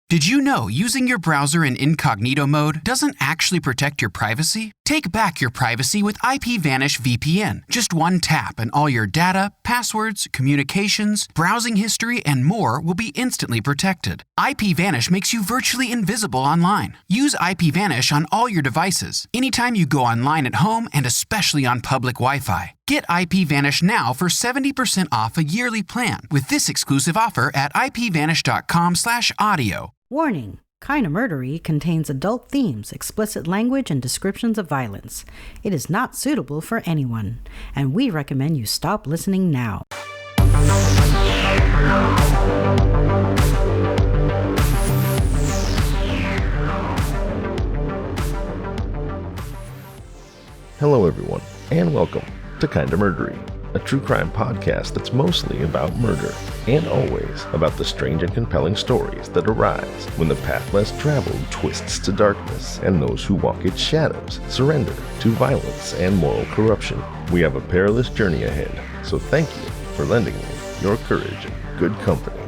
Did you know using your browser in incognito mode doesn't actually protect your privacy? Take back your privacy with IPVanish VPN. Just one tap and all your data, passwords, communications, browsing history, and more will be instantly protected. IPVanish makes you virtually invisible online. Use IPVanish on all your devices, anytime you go online at home and especially on public Wi-Fi. Get IPVanish now for 70% off a yearly plan with this exclusive offer at ipvanish.com/audio. Warning. Kinda Murdery contains adult themes, explicit language, and descriptions of violence. It is not suitable for anyone, and we recommend you stop listening now. Hello everyone, and welcome to Kinda Murdery, a true crime podcast that's mostly about murder, and always about the strange and compelling stories that arise when the path less traveled twists to darkness, and those who walk its shadows surrender to violence and moral corruption. We have a perilous journey ahead, so thank you for lending me your courage and good company.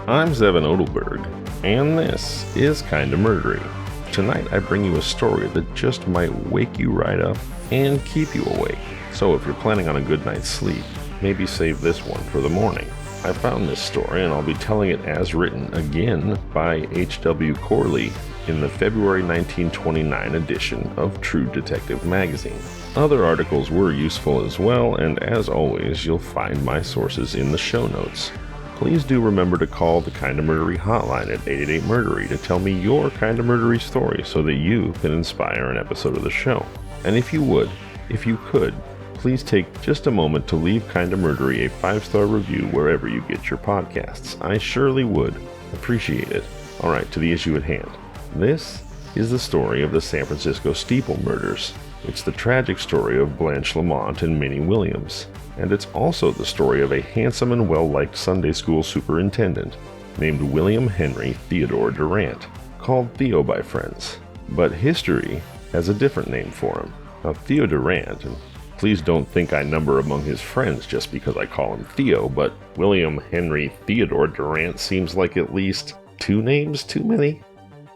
I'm Zevin Odelberg, and this is Kinda Murdery. Tonight I bring you a story that just might wake you right up and keep you awake. So if you're planning on a good night's sleep, maybe save this one for the morning. I found this story and I'll be telling it as written again by H.W. Corley in the February 1929 edition of True Detective magazine. Other articles were useful as well, and as always, you'll find my sources in the show notes. Please do remember to call the Kinda Murdery hotline at 888-MURDERY to tell me your Kinda Murdery story so that you can inspire an episode of the show. And if you could, please take just a moment to leave Kinda Murdery a 5-star review wherever you get your podcasts. I surely would appreciate it. Alright, to the issue at hand. This is the story of the San Francisco Steeple Murders. It's the tragic story of Blanche Lamont and Minnie Williams. And it's also the story of a handsome and well-liked Sunday school superintendent named William Henry Theodore Durrant, called Theo by friends. But history has a different name for him. Now, Theo Durrant, and please don't think I number among his friends just because I call him Theo, but William Henry Theodore Durrant seems like at least 2 names too many.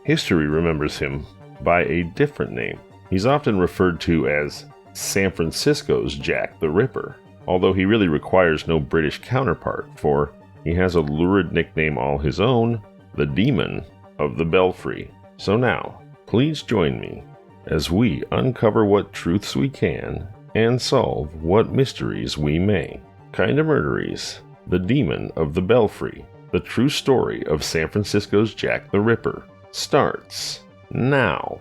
History remembers him by a different name. He's often referred to as San Francisco's Jack the Ripper, although he really requires no British counterpart, for he has a lurid nickname all his own, the Demon of the Belfry. So now, please join me as we uncover what truths we can and solve what mysteries we may. Kinda Murderies, the Demon of the Belfry, the true story of San Francisco's Jack the Ripper, starts now.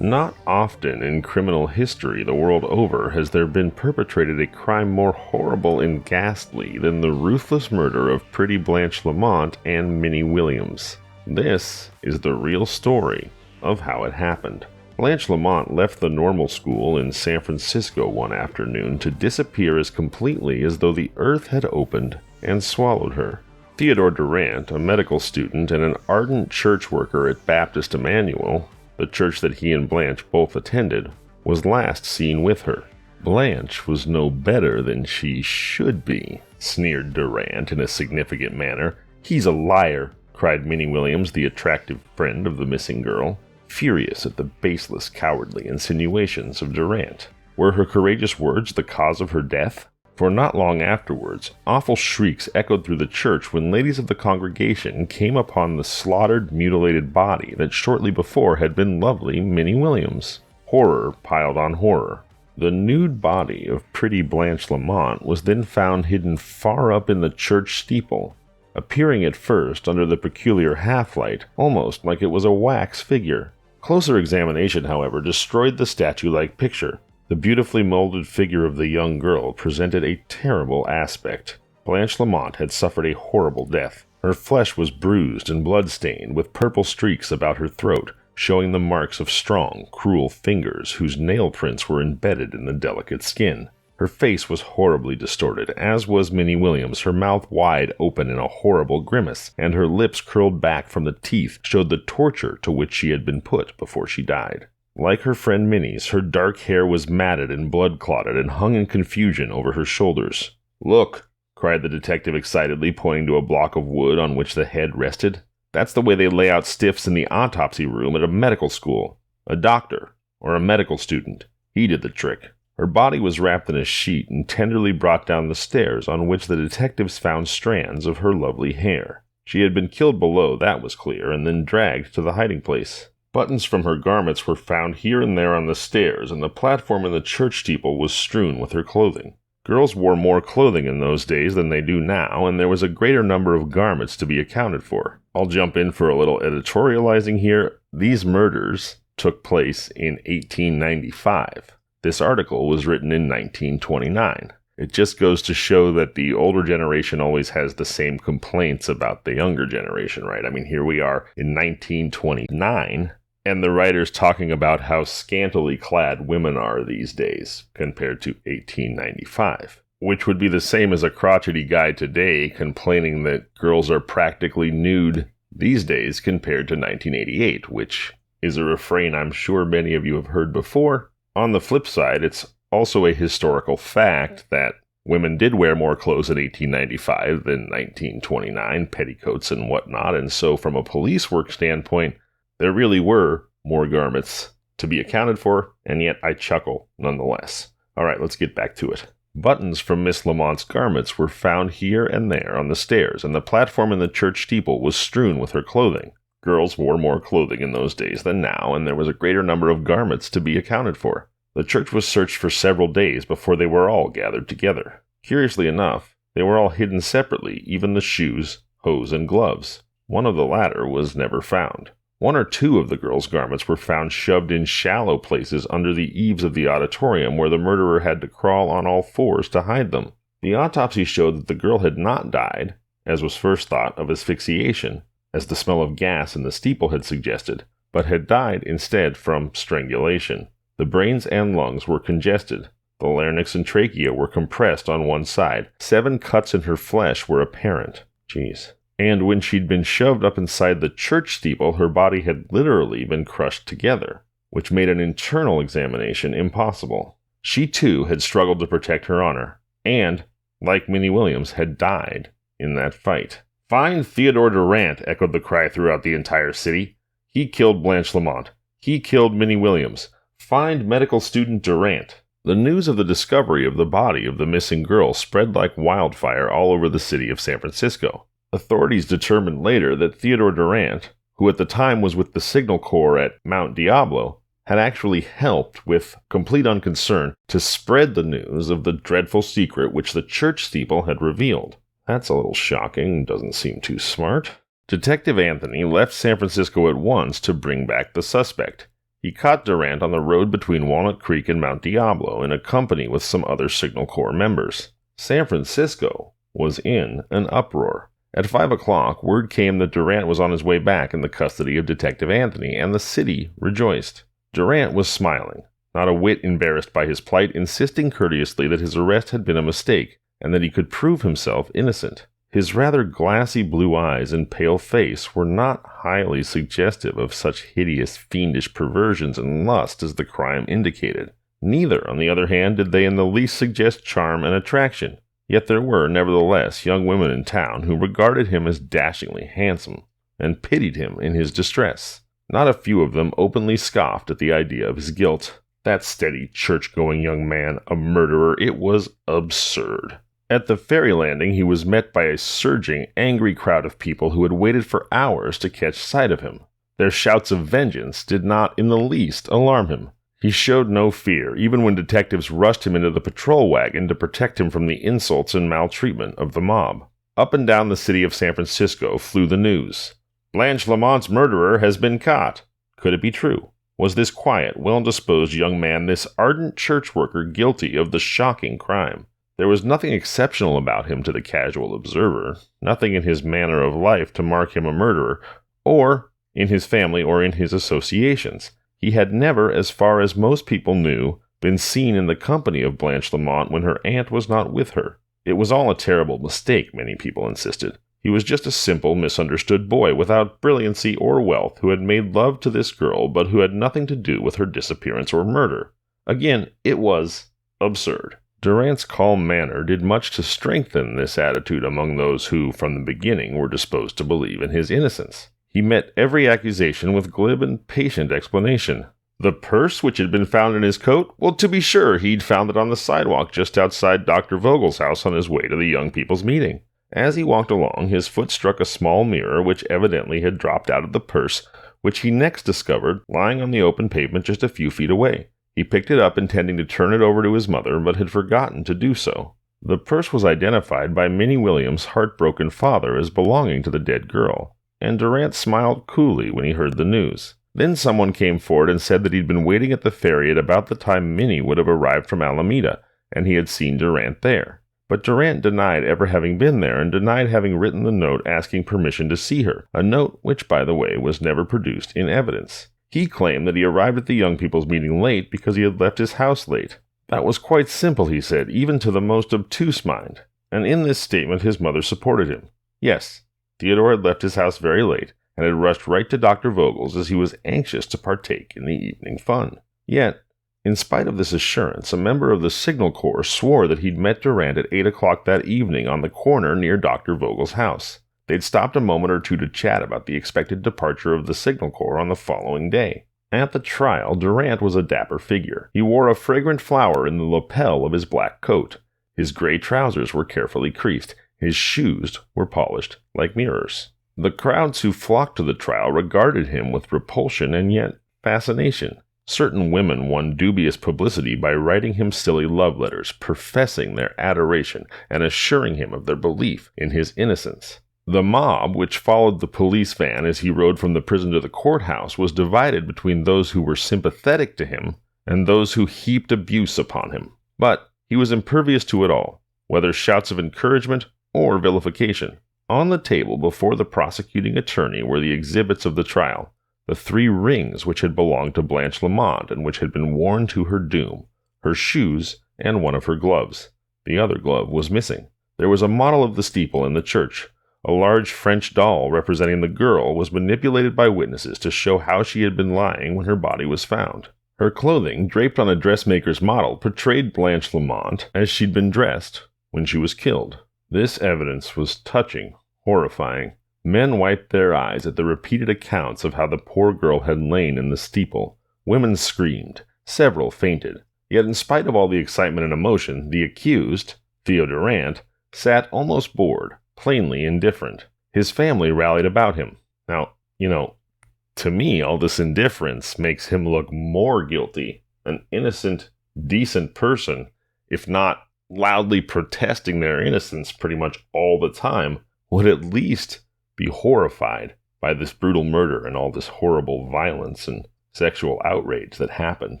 Not often in criminal history the world over has there been perpetrated a crime more horrible and ghastly than the ruthless murder of pretty Blanche Lamont and Minnie Williams. This is the real story of how it happened. Blanche Lamont left the normal school in San Francisco one afternoon to disappear as completely as though the earth had opened and swallowed her. Theodore Durrant, a medical student and an ardent church worker at Baptist Emanuel, the church that he and Blanche both attended, was last seen with her. Blanche was no better than she should be, sneered Durrant in a significant manner. He's a liar, cried Minnie Williams, the attractive friend of the missing girl, furious at the baseless, cowardly insinuations of Durrant. Were her courageous words the cause of her death? For not long afterwards, awful shrieks echoed through the church when ladies of the congregation came upon the slaughtered, mutilated body that shortly before had been lovely Minnie Williams. Horror piled on horror. The nude body of pretty Blanche Lamont was then found hidden far up in the church steeple, appearing at first under the peculiar half-light, almost like it was a wax figure. Closer examination, however, destroyed the statue-like picture. The beautifully molded figure of the young girl presented a terrible aspect. Blanche Lamont had suffered a horrible death. Her flesh was bruised and blood-stained, with purple streaks about her throat, showing the marks of strong, cruel fingers whose nail prints were embedded in the delicate skin. Her face was horribly distorted, as was Minnie Williams, her mouth wide open in a horrible grimace, and her lips curled back from the teeth showed the torture to which she had been put before she died. Like her friend Minnie's, her dark hair was matted and blood-clotted and hung in confusion over her shoulders. "Look!" cried the detective excitedly, pointing to a block of wood on which the head rested. "That's the way they lay out stiffs in the autopsy room at a medical school. A doctor, or a medical student. He did the trick." Her body was wrapped in a sheet and tenderly brought down the stairs, on which the detectives found strands of her lovely hair. She had been killed below, that was clear, and then dragged to the hiding place. Buttons from her garments were found here and there on the stairs, and the platform in the church steeple was strewn with her clothing. Girls wore more clothing in those days than they do now, and there was a greater number of garments to be accounted for. I'll jump in for a little editorializing here. These murders took place in 1895. This article was written in 1929. It just goes to show that the older generation always has the same complaints about the younger generation, right? I mean, here we are in 1929, and the writer's talking about how scantily clad women are these days compared to 1895, which would be the same as a crotchety guy today complaining that girls are practically nude these days compared to 1988, which is a refrain I'm sure many of you have heard before. On the flip side, it's also a historical fact that women did wear more clothes in 1895 than 1929, petticoats and whatnot, and so from a police work standpoint, there really were more garments to be accounted for, and yet I chuckle nonetheless. Alright, let's get back to it. Buttons from Miss Lamont's garments were found here and there on the stairs, and the platform in the church steeple was strewn with her clothing. Girls wore more clothing in those days than now, and there was a greater number of garments to be accounted for. The church was searched for several days before they were all gathered together. Curiously enough, they were all hidden separately, even the shoes, hose, and gloves. One of the latter was never found. One or two of the girls' garments were found shoved in shallow places under the eaves of the auditorium, where the murderer had to crawl on all fours to hide them. The autopsy showed that the girl had not died, as was first thought, of asphyxiation, as the smell of gas in the steeple had suggested, but had died instead from strangulation. The brains and lungs were congested. The larynx and trachea were compressed on one side. 7 cuts in her flesh were apparent. Jeez. And when she'd been shoved up inside the church steeple, her body had literally been crushed together, which made an internal examination impossible. She too had struggled to protect her honor, and, like Minnie Williams, had died in that fight. "Find Theodore Durrant," echoed the cry throughout the entire city. "He killed Blanche Lamont. He killed Minnie Williams. Find medical student Durrant." The news of the discovery of the body of the missing girl spread like wildfire all over the city of San Francisco. Authorities determined later that Theodore Durrant, who at the time was with the Signal Corps at Mount Diablo, had actually helped with complete unconcern to spread the news of the dreadful secret which the church steeple had revealed. That's a little shocking, doesn't seem too smart. Detective Anthony left San Francisco at once to bring back the suspect. He caught Durrant on the road between Walnut Creek and Mount Diablo in a company with some other Signal Corps members. San Francisco was in an uproar. At 5 o'clock, word came that Durrant was on his way back in the custody of Detective Anthony, and the city rejoiced. Durrant was smiling, not a whit embarrassed by his plight, insisting courteously that his arrest had been a mistake, and that he could prove himself innocent. His rather glassy blue eyes and pale face were not highly suggestive of such hideous, fiendish perversions and lust as the crime indicated. Neither, on the other hand, did they in the least suggest charm and attraction. Yet there were, nevertheless, young women in town who regarded him as dashingly handsome, and pitied him in his distress. Not a few of them openly scoffed at the idea of his guilt. That steady, church-going young man, a murderer, it was absurd. At the ferry landing, he was met by a surging, angry crowd of people who had waited for hours to catch sight of him. Their shouts of vengeance did not in the least alarm him. He showed no fear, even when detectives rushed him into the patrol wagon to protect him from the insults and maltreatment of the mob. Up and down the city of San Francisco flew the news. Blanche Lamont's murderer has been caught. Could it be true? Was this quiet, well-disposed young man, this ardent church worker, guilty of the shocking crime? There was nothing exceptional about him to the casual observer, nothing in his manner of life to mark him a murderer, or in his family or in his associations. He had never, as far as most people knew, been seen in the company of Blanche Lamont when her aunt was not with her. It was all a terrible mistake, many people insisted. He was just a simple, misunderstood boy without brilliancy or wealth who had made love to this girl but who had nothing to do with her disappearance or murder. Again, it was absurd. Durrant's calm manner did much to strengthen this attitude among those who, from the beginning, were disposed to believe in his innocence. He met every accusation with glib and patient explanation. The purse which had been found in his coat? Well, to be sure, he'd found it on the sidewalk just outside Dr. Vogel's house on his way to the young people's meeting. As he walked along, his foot struck a small mirror which evidently had dropped out of the purse, which he next discovered lying on the open pavement just a few feet away. He picked it up intending to turn it over to his mother, but had forgotten to do so. The purse was identified by Minnie Williams' heartbroken father as belonging to the dead girl, and Durrant smiled coolly when he heard the news. Then someone came forward and said that he'd been waiting at the ferry at about the time Minnie would have arrived from Alameda, and he had seen Durrant there. But Durrant denied ever having been there and denied having written the note asking permission to see her, a note which, by the way, was never produced in evidence. He claimed that he arrived at the young people's meeting late because he had left his house late. That was quite simple, he said, even to the most obtuse mind. And in this statement his mother supported him. Yes, Theodore had left his house very late, and had rushed right to Dr. Vogel's as he was anxious to partake in the evening fun. Yet, in spite of this assurance, a member of the Signal Corps swore that he'd met Durrant at 8 o'clock that evening on the corner near Dr. Vogel's house. They'd stopped a moment or two to chat about the expected departure of the Signal Corps on the following day. At the trial, Durrant was a dapper figure. He wore a fragrant flower in the lapel of his black coat. His gray trousers were carefully creased. His shoes were polished like mirrors. The crowds who flocked to the trial regarded him with repulsion and yet fascination. Certain women won dubious publicity by writing him silly love letters, professing their adoration and assuring him of their belief in his innocence. The mob, which followed the police van as he rode from the prison to the courthouse, was divided between those who were sympathetic to him and those who heaped abuse upon him. But he was impervious to it all, whether shouts of encouragement or vilification. On the table before the prosecuting attorney were the exhibits of the trial, the 3 rings which had belonged to Blanche Lamont and which had been worn to her doom, her shoes, and one of her gloves. The other glove was missing. There was a model of the steeple in the church. A large French doll representing the girl was manipulated by witnesses to show how she had been lying when her body was found. Her clothing, draped on a dressmaker's model, portrayed Blanche Lamont as she'd been dressed when she was killed. This evidence was touching, horrifying. Men wiped their eyes at the repeated accounts of how the poor girl had lain in the steeple. Women screamed. Several fainted. Yet in spite of all the excitement and emotion, the accused, Theodore Durrant, sat almost bored, plainly indifferent. His family rallied about him. Now, to me, all this indifference makes him look more guilty. An innocent, decent person, if not loudly protesting their innocence pretty much all the time, would at least be horrified by this brutal murder and all this horrible violence and sexual outrage that happened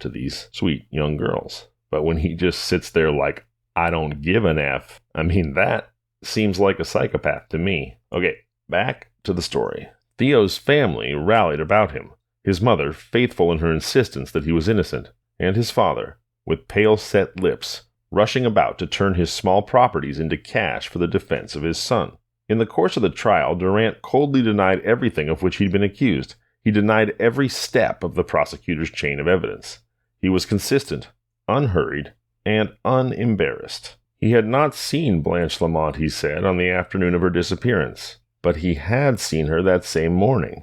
to these sweet young girls. But when he just sits there like, I don't give an F, that seems like a psychopath to me. Okay, back to the story. Theo's family rallied about him, his mother faithful in her insistence that he was innocent, and his father, with pale set lips, rushing about to turn his small properties into cash for the defense of his son. In the course of the trial, Durrant coldly denied everything of which he'd been accused. He denied every step of the prosecutor's chain of evidence. He was consistent, unhurried, and unembarrassed. He had not seen Blanche Lamont, he said, on the afternoon of her disappearance, but he had seen her that same morning.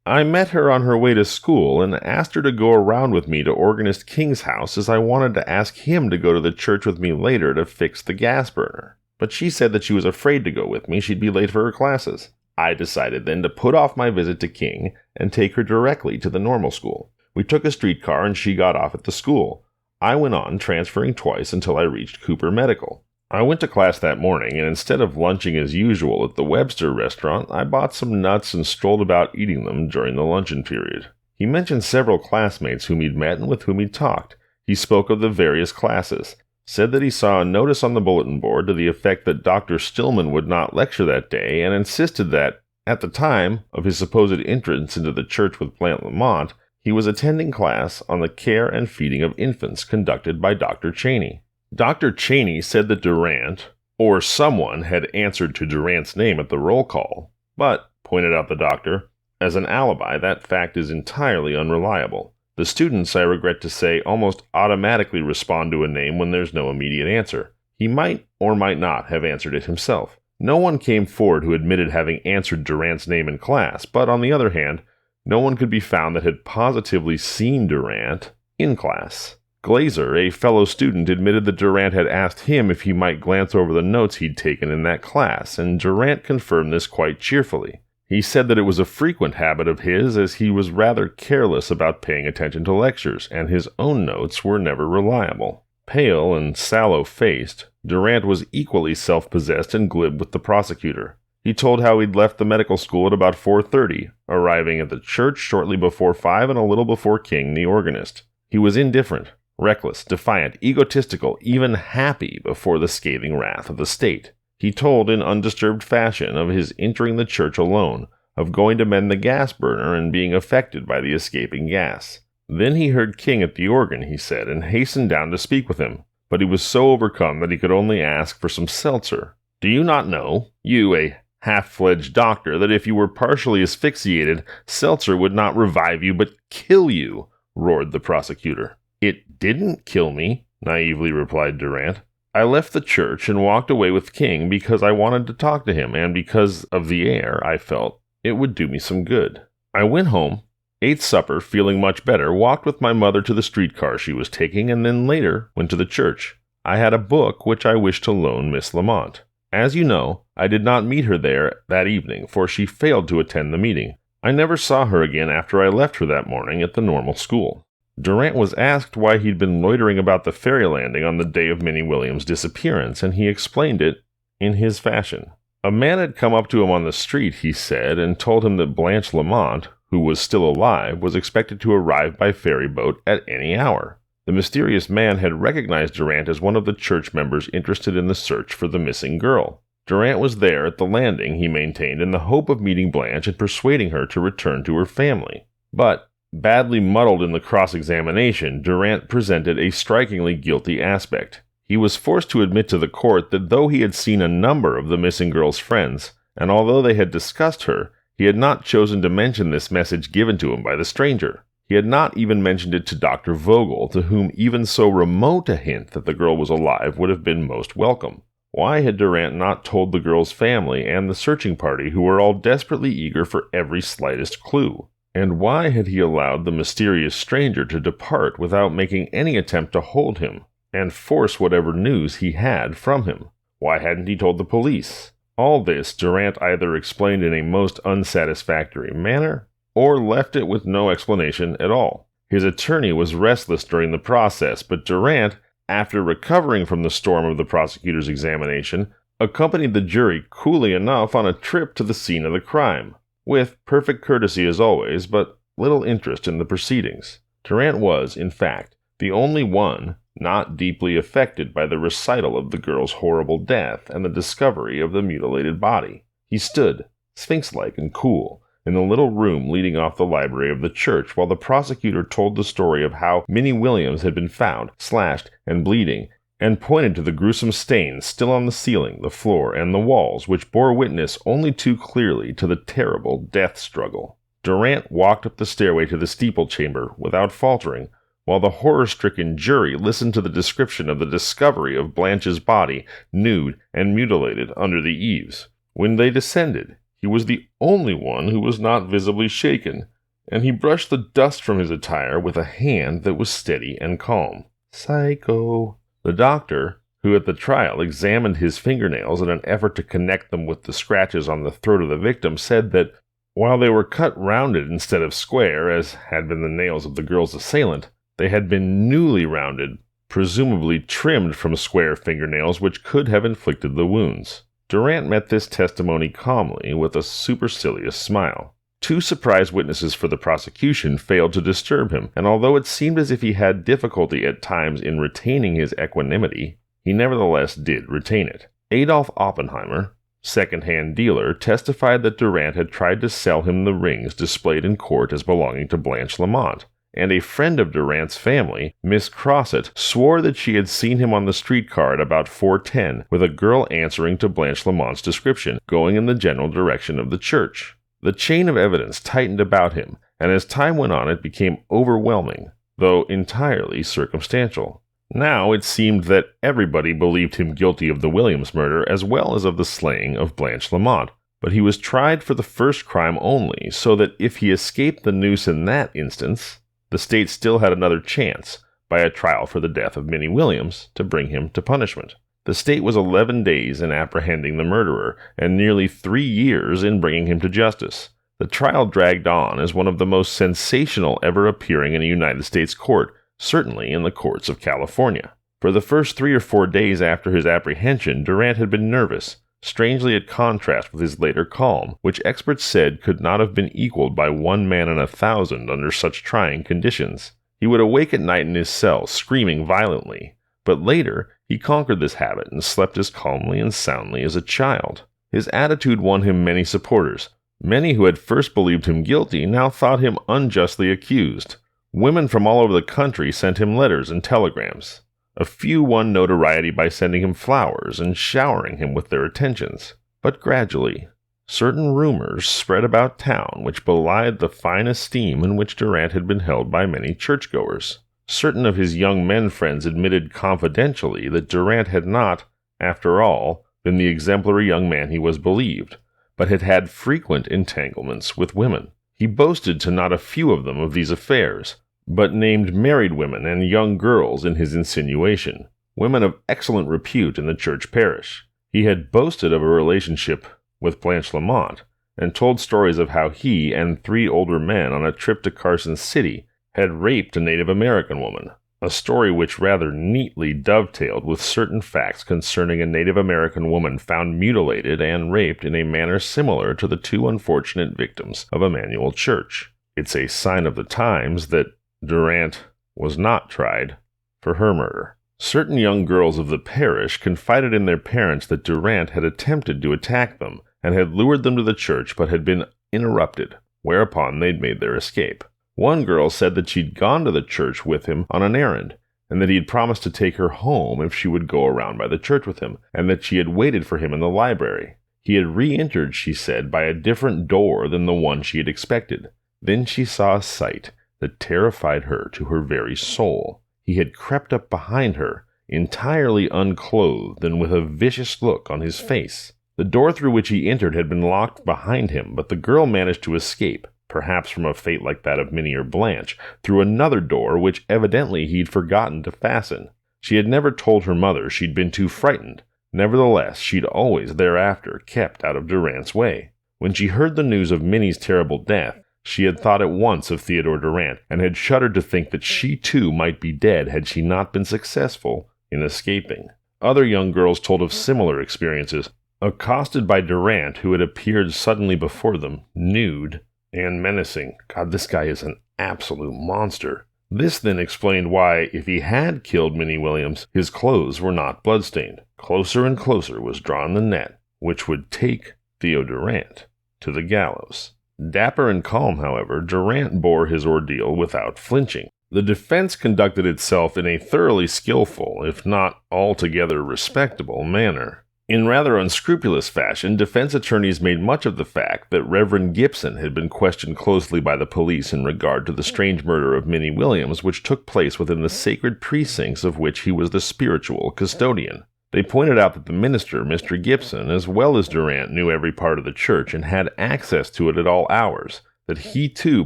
I met her on her way to school and asked her to go around with me to Organist King's house as I wanted to ask him to go to the church with me later to fix the gas burner. But she said that she was afraid to go with me, she'd be late for her classes. I decided then to put off my visit to King and take her directly to the normal school. We took a streetcar and she got off at the school. I went on, transferring twice until I reached Cooper Medical. I went to class that morning, and instead of lunching as usual at the Webster restaurant, I bought some nuts and strolled about eating them during the luncheon period. He mentioned several classmates whom he'd met and with whom he'd talked. He spoke of the various classes, said that he saw a notice on the bulletin board to the effect that Dr. Stillman would not lecture that day, and insisted that, at the time of his supposed entrance into the church with Blanche Lamont, he was attending class on the care and feeding of infants conducted by Dr. Cheney. Dr. Cheney said that Durrant, or someone, had answered to Durrant's name at the roll call, but, pointed out the doctor, as an alibi, that fact is entirely unreliable. The students, I regret to say, almost automatically respond to a name when there's no immediate answer. He might or might not have answered it himself. No one came forward who admitted having answered Durrant's name in class, but on the other hand, no one could be found that had positively seen Durrant in class. Glazer, a fellow student, admitted that Durrant had asked him if he might glance over the notes he'd taken in that class, and Durrant confirmed this quite cheerfully. He said that it was a frequent habit of his, as he was rather careless about paying attention to lectures, and his own notes were never reliable. Pale and sallow-faced, Durrant was equally self-possessed and glib with the prosecutor. He told how he'd left the medical school at about 4:30, arriving at the church shortly before 5 and a little before King, the organist. He was indifferent, reckless, defiant, egotistical, even happy before the scathing wrath of the state. He told in undisturbed fashion of his entering the church alone, of going to mend the gas burner and being affected by the escaping gas. Then he heard King at the organ, he said, and hastened down to speak with him, but he was so overcome that he could only ask for some seltzer. "Do you not know, you, a half-fledged doctor, that if you were partially asphyxiated, seltzer would not revive you but kill you?" roared the prosecutor. "It didn't kill me," naively replied Durrant. "I left the church and walked away with King because I wanted to talk to him and because of the air I felt it would do me some good. I went home, ate supper, feeling much better, walked with my mother to the streetcar she was taking, and then later went to the church. I had a book which I wished to loan Miss Lamont. As you know, I did not meet her there that evening, for she failed to attend the meeting. I never saw her again after I left her that morning at the normal school." Durrant was asked why he'd been loitering about the ferry landing on the day of Minnie Williams' disappearance, and he explained it in his fashion. A man had come up to him on the street, he said, and told him that Blanche Lamont, who was still alive, was expected to arrive by ferry boat at any hour. The mysterious man had recognized Durrant as one of the church members interested in the search for the missing girl. Durrant was there at the landing, he maintained, in the hope of meeting Blanche and persuading her to return to her family. But, badly muddled in the cross-examination, Durrant presented a strikingly guilty aspect. He was forced to admit to the court that though he had seen a number of the missing girl's friends, and although they had discussed her, he had not chosen to mention this message given to him by the stranger. He had not even mentioned it to Dr. Vogel, to whom even so remote a hint that the girl was alive would have been most welcome. Why had Durrant not told the girl's family and the searching party, who were all desperately eager for every slightest clue? And why had he allowed the mysterious stranger to depart without making any attempt to hold him and force whatever news he had from him? Why hadn't he told the police? All this Durrant either explained in a most unsatisfactory manner, or left it with no explanation at all. His attorney was restless during the process, but Durrant, after recovering from the storm of the prosecutor's examination, accompanied the jury coolly enough on a trip to the scene of the crime, with perfect courtesy as always, but little interest in the proceedings. Durrant was, in fact, the only one not deeply affected by the recital of the girl's horrible death and the discovery of the mutilated body. He stood, sphinx-like and cool, in the little room leading off the library of the church, while the prosecutor told the story of how Minnie Williams had been found, slashed and bleeding, and pointed to the gruesome stains still on the ceiling, the floor, and the walls, which bore witness only too clearly to the terrible death struggle. Durrant walked up the stairway to the steeple chamber without faltering, while the horror-stricken jury listened to the description of the discovery of Blanche's body, nude and mutilated, under the eaves. When they descended, he was the only one who was not visibly shaken, and he brushed the dust from his attire with a hand that was steady and calm. "Psycho." The doctor, who at the trial examined his fingernails in an effort to connect them with the scratches on the throat of the victim, said that, while they were cut rounded instead of square, as had been the nails of the girl's assailant, they had been newly rounded, presumably trimmed from square fingernails which could have inflicted the wounds. Durrant met this testimony calmly, with a supercilious smile. Two surprised witnesses for the prosecution failed to disturb him, and although it seemed as if he had difficulty at times in retaining his equanimity, he nevertheless did retain it. Adolf Oppenheimer, second-hand dealer, testified that Durrant had tried to sell him the rings displayed in court as belonging to Blanche Lamont, and a friend of Durrant's family, Miss Crossett, swore that she had seen him on the streetcar at about 4:10 with a girl answering to Blanche Lamont's description, going in the general direction of the church. The chain of evidence tightened about him, and as time went on it became overwhelming, though entirely circumstantial. Now it seemed that everybody believed him guilty of the Williams murder as well as of the slaying of Blanche Lamont, but he was tried for the first crime only, so that if he escaped the noose in that instance, the state still had another chance, by a trial for the death of Minnie Williams, to bring him to punishment. The state was 11 days in apprehending the murderer, and nearly 3 years in bringing him to justice. The trial dragged on as one of the most sensational ever appearing in a United States court, certainly in the courts of California. For the first 3 or 4 days after his apprehension, Durrant had been nervous, strangely at contrast with his later calm, which experts said could not have been equaled by 1 man in 1,000 under such trying conditions. He would awake at night in his cell, screaming violently, but later he conquered this habit and slept as calmly and soundly as a child. His attitude won him many supporters. Many who had first believed him guilty now thought him unjustly accused. Women from all over the country sent him letters and telegrams. A few won notoriety by sending him flowers and showering him with their attentions. But gradually, certain rumors spread about town which belied the fine esteem in which Durrant had been held by many churchgoers. Certain of his young men friends admitted confidentially that Durrant had not, after all, been the exemplary young man he was believed, but had had frequent entanglements with women. He boasted to not a few of them of these affairs, but named married women and young girls in his insinuation, women of excellent repute in the church parish. He had boasted of a relationship with Blanche Lamont, and told stories of how he and 3 older men on a trip to Carson City had raped a Native American woman, a story which rather neatly dovetailed with certain facts concerning a Native American woman found mutilated and raped in a manner similar to the 2 unfortunate victims of Emanuel Church. It's a sign of the times that Durrant was not tried for her murder. Certain young girls of the parish confided in their parents that Durrant had attempted to attack them and had lured them to the church but had been interrupted, whereupon they'd made their escape. One girl said that she'd gone to the church with him on an errand, and that he had promised to take her home if she would go around by the church with him, and that she had waited for him in the library. He had re-entered, she said, by a different door than the one she had expected. Then she saw a sight that terrified her to her very soul. He had crept up behind her, entirely unclothed and with a vicious look on his face. The door through which he entered had been locked behind him, but the girl managed to escape, perhaps from a fate like that of Minnie or Blanche, through another door which evidently he'd forgotten to fasten. She had never told her mother she'd been too frightened. Nevertheless, she'd always thereafter kept out of Durrant's way. When she heard the news of Minnie's terrible death, she had thought at once of Theodore Durrant, and had shuddered to think that she too might be dead had she not been successful in escaping. Other young girls told of similar experiences, accosted by Durrant, who had appeared suddenly before them, nude and menacing. God, this guy is an absolute monster. This then explained why, if he had killed Minnie Williams, his clothes were not bloodstained. Closer and closer was drawn the net, which would take Theo Durrant to the gallows. Dapper and calm, however, Durrant bore his ordeal without flinching. The defense conducted itself in a thoroughly skillful, if not altogether respectable, manner. In rather unscrupulous fashion, defense attorneys made much of the fact that Reverend Gibson had been questioned closely by the police in regard to the strange murder of Minnie Williams, which took place within the sacred precincts of which he was the spiritual custodian. They pointed out that the minister, Mr. Gibson, as well as Durrant, knew every part of the church and had access to it at all hours, that he too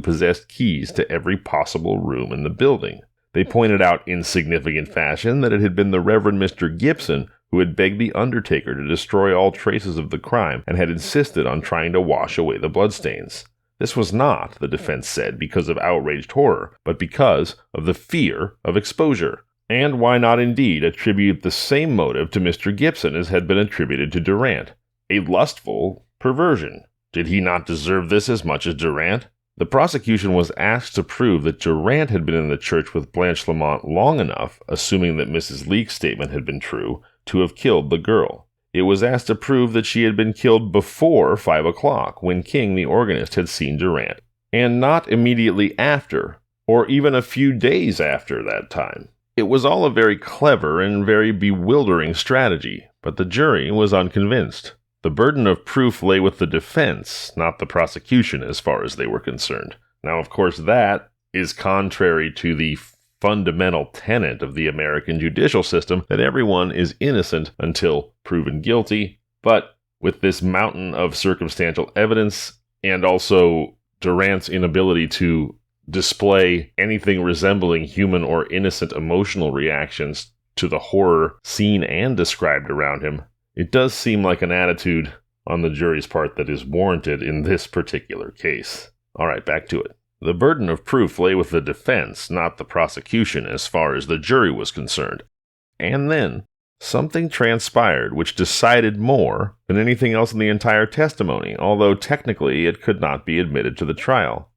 possessed keys to every possible room in the building. They pointed out in significant fashion that it had been the Reverend Mr. Gibson who had begged the undertaker to destroy all traces of the crime and had insisted on trying to wash away the bloodstains. This was not, the defense said, because of outraged horror, but because of the fear of exposure. And why not indeed attribute the same motive to Mr. Gibson as had been attributed to Durrant? A lustful perversion. Did he not deserve this as much as Durrant? The prosecution was asked to prove that Durrant had been in the church with Blanche Lamont long enough, assuming that Mrs. Leake's statement had been true, to have killed the girl. It was asked to prove that she had been killed before 5 o'clock, when King, the organist, had seen Durrant, and not immediately after, or even a few days after that time. It was all a very clever and very bewildering strategy, but the jury was unconvinced. The burden of proof lay with the defense, not the prosecution as far as they were concerned. Now, of course, that is contrary to the fundamental tenet of the American judicial system that everyone is innocent until proven guilty. But with this mountain of circumstantial evidence and also Durrant's inability to display anything resembling human or innocent emotional reactions to the horror seen and described around him, it does seem like an attitude on the jury's part that is warranted in this particular case. All right, back to it. The burden of proof lay with the defense, not the prosecution as far as the jury was concerned. And then, something transpired which decided more than anything else in the entire testimony, although technically it could not be admitted to the trial.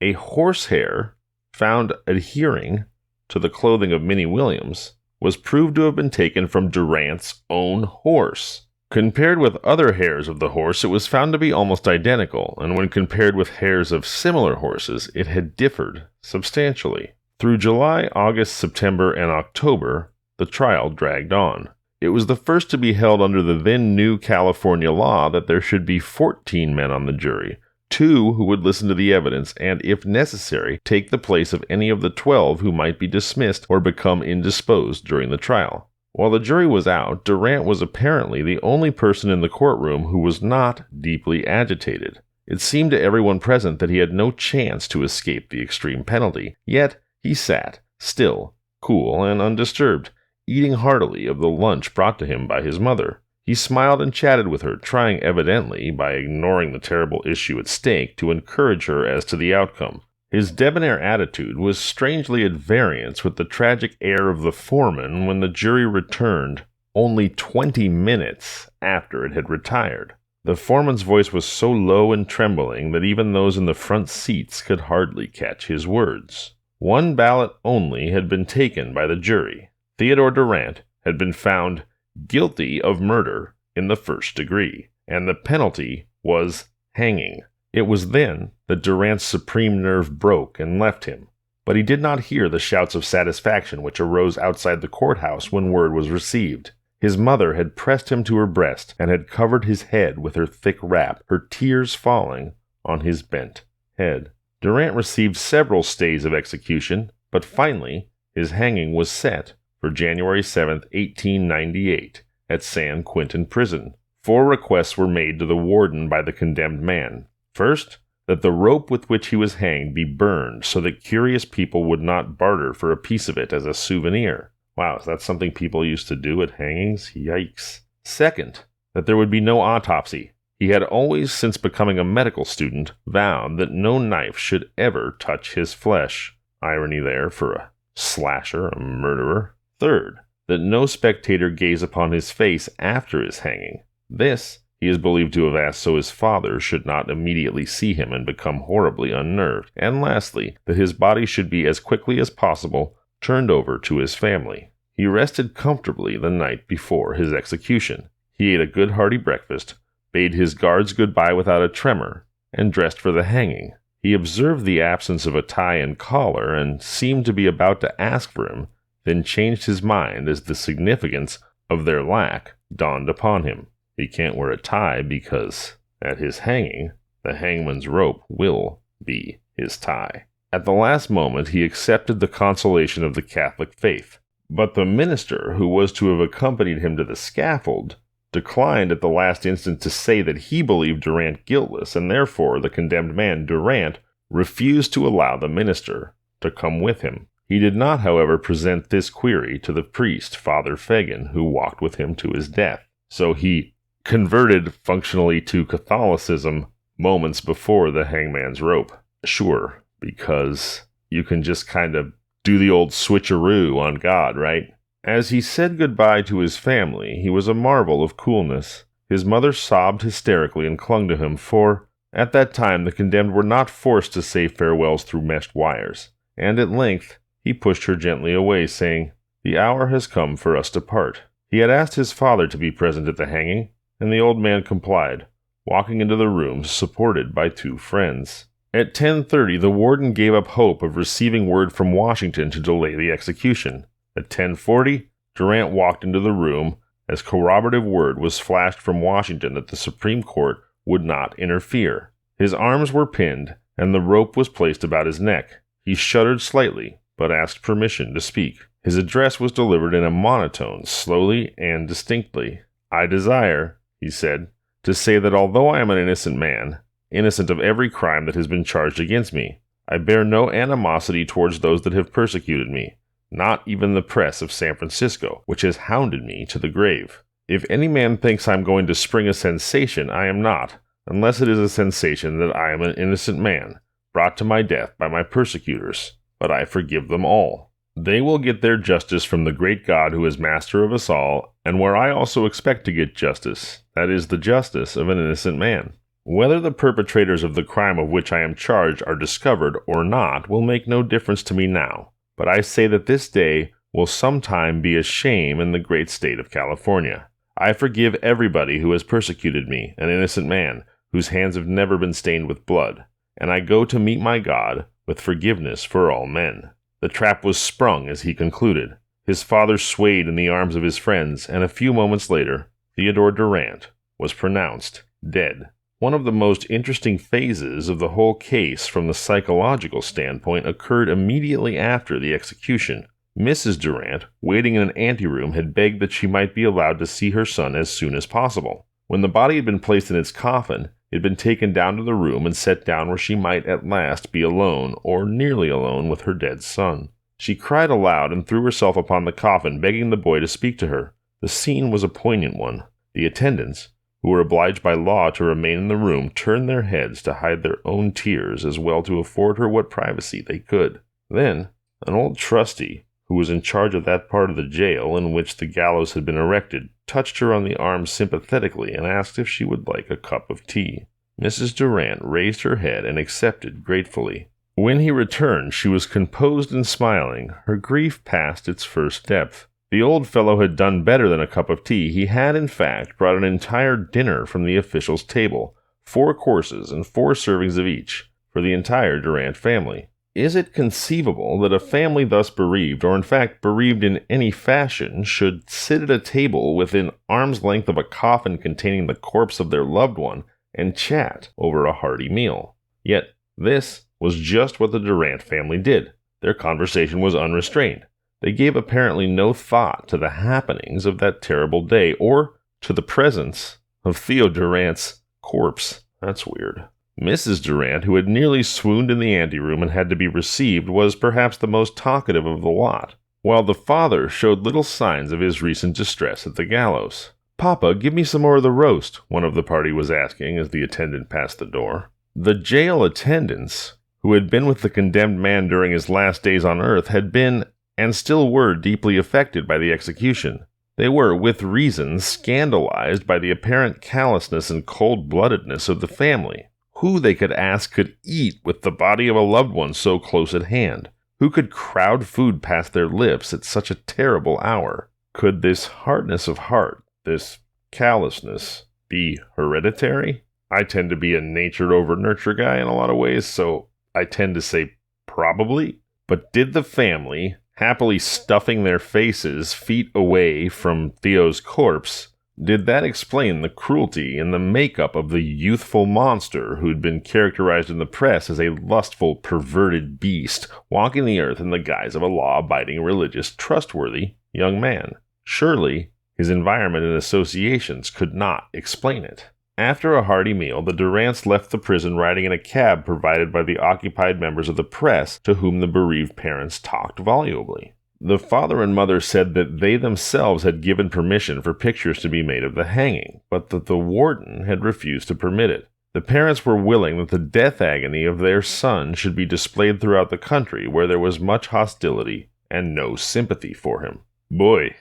A horsehair found adhering to the clothing of Minnie Williams was proved to have been taken from Durrant's own horse. Compared with other hairs of the horse, it was found to be almost identical, and when compared with hairs of similar horses, it had differed substantially. Through July, August, September, and October, the trial dragged on. It was the first to be held under the then new California law that there should be 14 men on the jury, 2 who would listen to the evidence and, if necessary, take the place of any of the 12 who might be dismissed or become indisposed during the trial. While the jury was out, Durrant was apparently the only person in the courtroom who was not deeply agitated. It seemed to everyone present that he had no chance to escape the extreme penalty, yet he sat, still, cool, and undisturbed, eating heartily of the lunch brought to him by his mother. He smiled and chatted with her, trying evidently, by ignoring the terrible issue at stake, to encourage her as to the outcome. His debonair attitude was strangely at variance with the tragic air of the foreman when the jury returned only 20 minutes after it had retired. The foreman's voice was so low and trembling that even those in the front seats could hardly catch his words. 1 ballot only had been taken by the jury. Theodore Durrant had been found guilty of murder in the first degree, and the penalty was hanging. It was then that Durrant's supreme nerve broke and left him, but he did not hear the shouts of satisfaction which arose outside the courthouse when word was received. His mother had pressed him to her breast and had covered his head with her thick wrap, her tears falling on his bent head. Durrant received several stays of execution, but finally his hanging was set for January 7, 1898, at San Quentin Prison. 4 requests were made to the warden by the condemned man. First, that the rope with which he was hanged be burned so that curious people would not barter for a piece of it as a souvenir. Wow, is that something people used to do at hangings? Yikes. Second, that there would be no autopsy. He had always, since becoming a medical student, vowed that no knife should ever touch his flesh. Irony there for a slasher, a murderer. Third, that no spectator gaze upon his face after his hanging. This he is believed to have asked so his father should not immediately see him and become horribly unnerved. And lastly, that his body should be as quickly as possible turned over to his family. He rested comfortably the night before his execution. He ate a good hearty breakfast, bade his guards goodbye without a tremor, and dressed for the hanging. He observed the absence of a tie and collar and seemed to be about to ask for him, then changed his mind as the significance of their lack dawned upon him. He can't wear a tie because, at his hanging, the hangman's rope will be his tie. At the last moment, he accepted the consolation of the Catholic faith, but the minister who was to have accompanied him to the scaffold declined at the last instant to say that he believed Durrant guiltless, and therefore the condemned man, Durrant, refused to allow the minister to come with him. He did not, however, present this query to the priest, Father Fagan, who walked with him to his death. So he converted functionally to Catholicism moments before the hangman's rope. Sure, because you can just kind of do the old switcheroo on God, right? As he said goodbye to his family, he was a marvel of coolness. His mother sobbed hysterically and clung to him, for at that time the condemned were not forced to say farewells through meshed wires, and at length he pushed her gently away, saying, "The hour has come for us to part." He had asked his father to be present at the hanging, and the old man complied, walking into the room supported by two friends. At 10:30, the warden gave up hope of receiving word from Washington to delay the execution. At 10:40, Durrant walked into the room as corroborative word was flashed from Washington that the Supreme Court would not interfere. His arms were pinned, and the rope was placed about his neck. He shuddered slightly, but asked permission to speak. His address was delivered in a monotone, slowly and distinctly. "I desire," he said, "to say that although I am an innocent man, innocent of every crime that has been charged against me, I bear no animosity towards those that have persecuted me, not even the press of San Francisco, which has hounded me to the grave. If any man thinks I am going to spring a sensation, I am not, unless it is a sensation that I am an innocent man, brought to my death by my persecutors. But I forgive them all. They will get their justice from the great God who is master of us all, and where I also expect to get justice, that is the justice of an innocent man. Whether the perpetrators of the crime of which I am charged are discovered or not will make no difference to me now, but I say that this day will sometime be a shame in the great state of California. I forgive everybody who has persecuted me, an innocent man, whose hands have never been stained with blood, and I go to meet my God with forgiveness for all men." The trap was sprung as he concluded. His father swayed in the arms of his friends, and a few moments later, Theodore Durrant was pronounced dead. One of the most interesting phases of the whole case from the psychological standpoint occurred immediately after the execution. Mrs. Durrant, waiting in an anteroom, had begged that she might be allowed to see her son as soon as possible. When the body had been placed in its coffin, it had been taken down to the room and set down where she might at last be alone, or nearly alone, with her dead son. She cried aloud and threw herself upon the coffin, begging the boy to speak to her. The scene was a poignant one. The attendants, who were obliged by law to remain in the room, turned their heads to hide their own tears as well to afford her what privacy they could. Then, an old trustee, who was in charge of that part of the jail in which the gallows had been erected, touched her on the arm sympathetically and asked if she would like a cup of tea. Mrs. Durrant raised her head and accepted gratefully. When he returned, she was composed and smiling, her grief past its first depth. The old fellow had done better than a cup of tea. He had, in fact, brought an entire dinner from the official's table, 4 courses and 4 servings of each, for the entire Durrant family. Is it conceivable that a family thus bereaved, or in fact bereaved in any fashion, should sit at a table within arm's length of a coffin containing the corpse of their loved one and chat over a hearty meal? Yet this was just what the Durrant family did. Their conversation was unrestrained. They gave apparently no thought to the happenings of that terrible day, or to the presence of Theo Durrant's corpse. That's weird. Mrs. Durrant, who had nearly swooned in the anteroom and had to be received, was perhaps the most talkative of the lot, while the father showed little signs of his recent distress at the gallows. "Papa, give me some more of the roast," one of the party was asking as the attendant passed the door. The jail attendants, who had been with the condemned man during his last days on earth, had been, and still were, deeply affected by the execution. They were, with reason, scandalized by the apparent callousness and cold-bloodedness of the family. Who, they could ask, could eat with the body of a loved one so close at hand? Who could crowd food past their lips at such a terrible hour? Could this hardness of heart, this callousness, be hereditary? I tend to be a nature-over-nurture guy in a lot of ways, so I tend to say probably. But did the family, happily stuffing their faces feet away from Theo's corpse, did that explain the cruelty and the makeup of the youthful monster who'd been characterized in the press as a lustful, perverted beast walking the earth in the guise of a law-abiding, religious, trustworthy young man? Surely his environment and associations could not explain it. After a hearty meal, the Durrants left the prison riding in a cab provided by the occupied members of the press, to whom the bereaved parents talked volubly. The father and mother said that they themselves had given permission for pictures to be made of the hanging, but that the warden had refused to permit it. The parents were willing that the death agony of their son should be displayed throughout the country, where there was much hostility and no sympathy for him. Boy,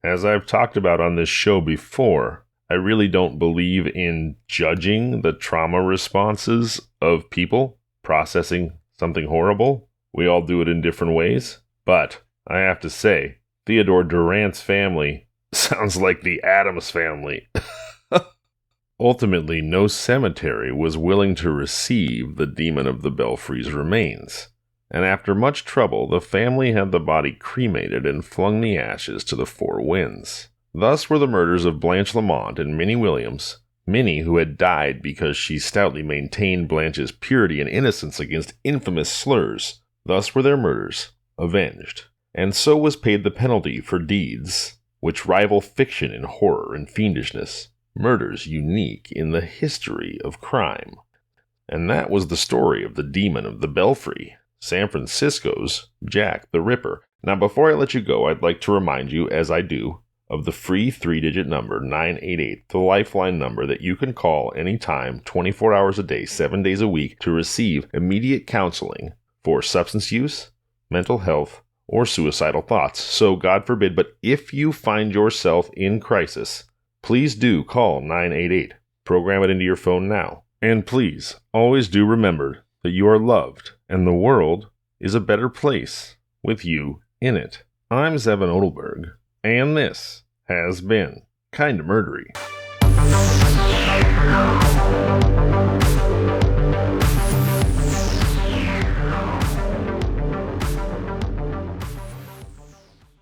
as I've talked about on this show before, I really don't believe in judging the trauma responses of people processing something horrible. We all do it in different ways, but I have to say, Theodore Durrant's family sounds like the Addams family. Ultimately, no cemetery was willing to receive the demon of the Belfry's remains, and after much trouble, the family had the body cremated and flung the ashes to the four winds. Thus were the murders of Blanche Lamont and Minnie Williams, Minnie who had died because she stoutly maintained Blanche's purity and innocence against infamous slurs. Thus were their murders avenged, and so was paid the penalty for deeds which rival fiction in horror and fiendishness, murders unique in the history of crime. And that was the story of the demon of the Belfry, San Francisco's Jack the Ripper. Now, before I let you go, I'd like to remind you, as I do, of the free 3-digit number 988, the lifeline number that you can call anytime, 24 hours a day, 7 days a week, to receive immediate counseling for substance use, mental health, or suicidal thoughts. So, God forbid, but if you find yourself in crisis, please do call 988. Program it into your phone now. And please, always do remember that you are loved and the world is a better place with you in it. I'm Zevin Odelberg, and this has been Kinda Murdery.